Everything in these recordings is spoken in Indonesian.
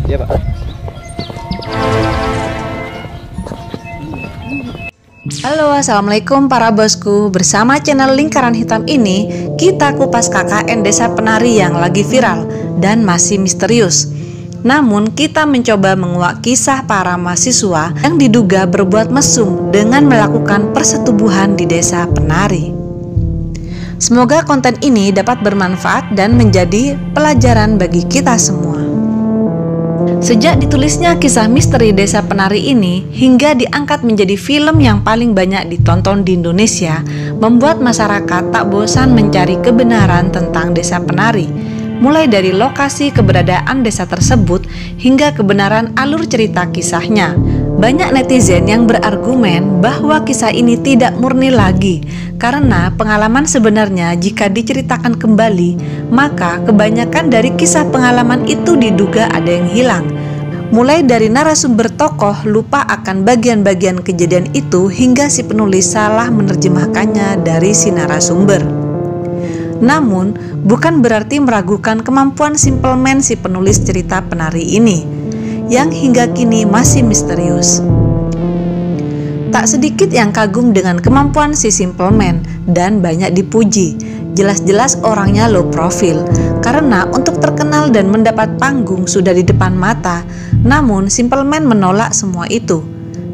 Iya, Pak. Halo, assalamualaikum para bosku. Bersama channel Lingkaran Hitam ini, kita kupas KKN Desa Penari yang lagi viral dan masih misterius. Namun, kita mencoba menguak kisah para mahasiswa yang diduga berbuat mesum dengan melakukan persetubuhan di Desa Penari. Semoga konten ini dapat bermanfaat dan menjadi pelajaran bagi kita semua. Sejak ditulisnya kisah misteri Desa Penari ini hingga diangkat menjadi film yang paling banyak ditonton di Indonesia, membuat masyarakat tak bosan mencari kebenaran tentang Desa Penari, mulai dari lokasi keberadaan desa tersebut hingga kebenaran alur cerita kisahnya. Banyak netizen yang berargumen bahwa kisah ini tidak murni lagi karena pengalaman sebenarnya jika diceritakan kembali, maka kebanyakan dari kisah pengalaman itu diduga ada yang hilang. Mulai dari narasumber tokoh lupa akan bagian-bagian kejadian itu hingga si penulis salah menerjemahkannya dari si narasumber. Namun, bukan berarti meragukan kemampuan Simple Man si penulis cerita penari ini, yang hingga kini masih misterius. Tak sedikit yang kagum dengan kemampuan si Simple Man dan banyak dipuji. Jelas-jelas orangnya low profile, karena untuk terkenal dan mendapat panggung sudah di depan mata. Namun Simple Man menolak semua itu.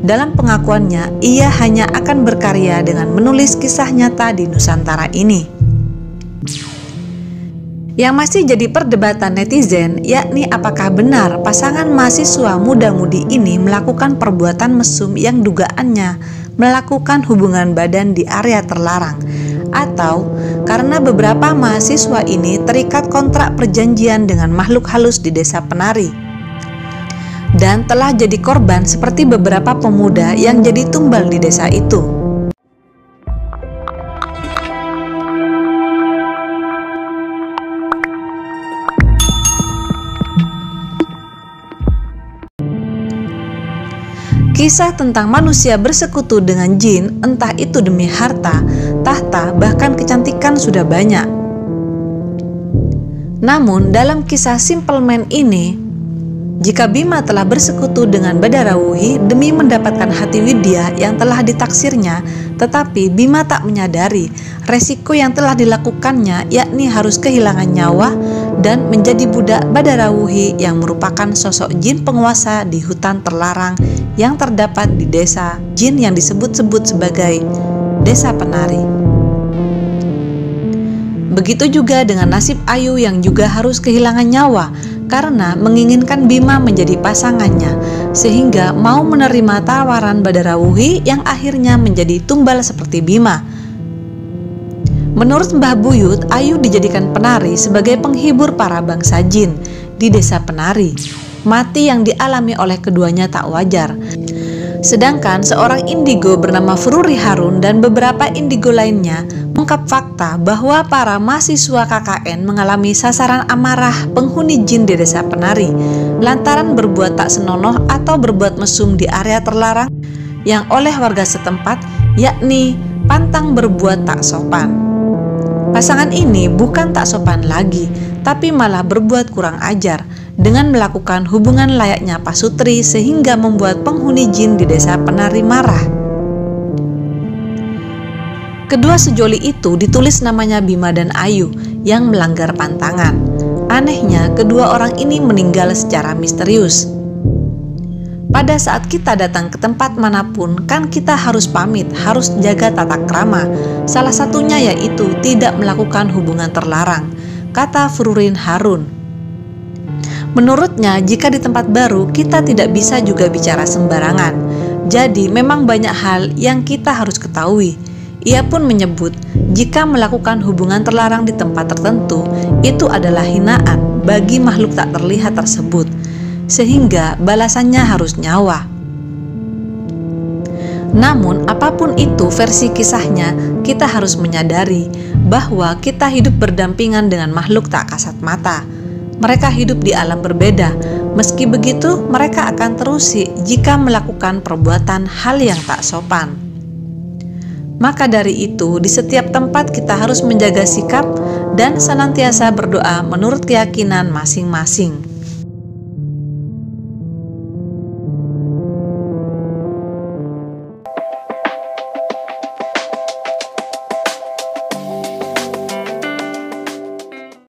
Dalam pengakuannya, ia hanya akan berkarya dengan menulis kisah nyata di Nusantara ini. Yang masih jadi perdebatan netizen, yakni apakah benar pasangan mahasiswa muda-mudi ini melakukan perbuatan mesum yang dugaannya melakukan hubungan badan di area terlarang, atau karena beberapa mahasiswa ini terikat kontrak perjanjian dengan makhluk halus di Desa Penari dan telah jadi korban seperti beberapa pemuda yang jadi tumbal di desa itu. Kisah tentang manusia bersekutu dengan jin, entah itu demi harta, tahta, bahkan kecantikan sudah banyak. Namun dalam kisah Simple Man ini, jika Bima telah bersekutu dengan Badarawuhi demi mendapatkan hati Widya yang telah ditaksirnya, tetapi Bima tak menyadari resiko yang telah dilakukannya, yakni harus kehilangan nyawa dan menjadi budak Badarawuhi yang merupakan sosok jin penguasa di hutan terlarang yang terdapat di desa jin yang disebut-sebut sebagai Desa Penari. Begitu juga dengan nasib Ayu yang juga harus kehilangan nyawa karena menginginkan Bima menjadi pasangannya, sehingga mau menerima tawaran Badarawuhi yang akhirnya menjadi tumbal seperti Bima. Menurut Mbah Buyut, Ayu dijadikan penari sebagai penghibur para bangsa jin di Desa Penari. Mati yang dialami oleh keduanya tak wajar. Sedangkan seorang indigo bernama Fururi Harun dan beberapa indigo lainnya mengungkap fakta bahwa para mahasiswa KKN mengalami sasaran amarah penghuni jin di Desa Penari lantaran berbuat tak senonoh atau berbuat mesum di area terlarang yang oleh warga setempat, yakni pantang berbuat tak sopan. Pasangan ini bukan tak sopan lagi, tapi malah berbuat kurang ajar dengan melakukan hubungan layaknya pasutri sehingga membuat penghuni jin di Desa Penari marah. Kedua sejoli itu ditulis namanya Bima dan Ayu yang melanggar pantangan. Anehnya, kedua orang ini meninggal secara misterius. Pada saat kita datang ke tempat manapun, kan kita harus pamit, harus jaga tata krama. Salah satunya yaitu tidak melakukan hubungan terlarang, kata Fururin Harun. Menurutnya, jika di tempat baru, kita tidak bisa juga bicara sembarangan. Jadi, memang banyak hal yang kita harus ketahui. Ia pun menyebut, jika melakukan hubungan terlarang di tempat tertentu, itu adalah hinaan bagi makhluk tak terlihat tersebut, sehingga balasannya harus nyawa. Namun, apapun itu versi kisahnya, kita harus menyadari bahwa kita hidup berdampingan dengan makhluk tak kasat mata. Mereka hidup di alam berbeda. Meski begitu, mereka akan terusik jika melakukan perbuatan hal yang tak sopan. Maka dari itu, di setiap tempat kita harus menjaga sikap dan senantiasa berdoa menurut keyakinan masing-masing.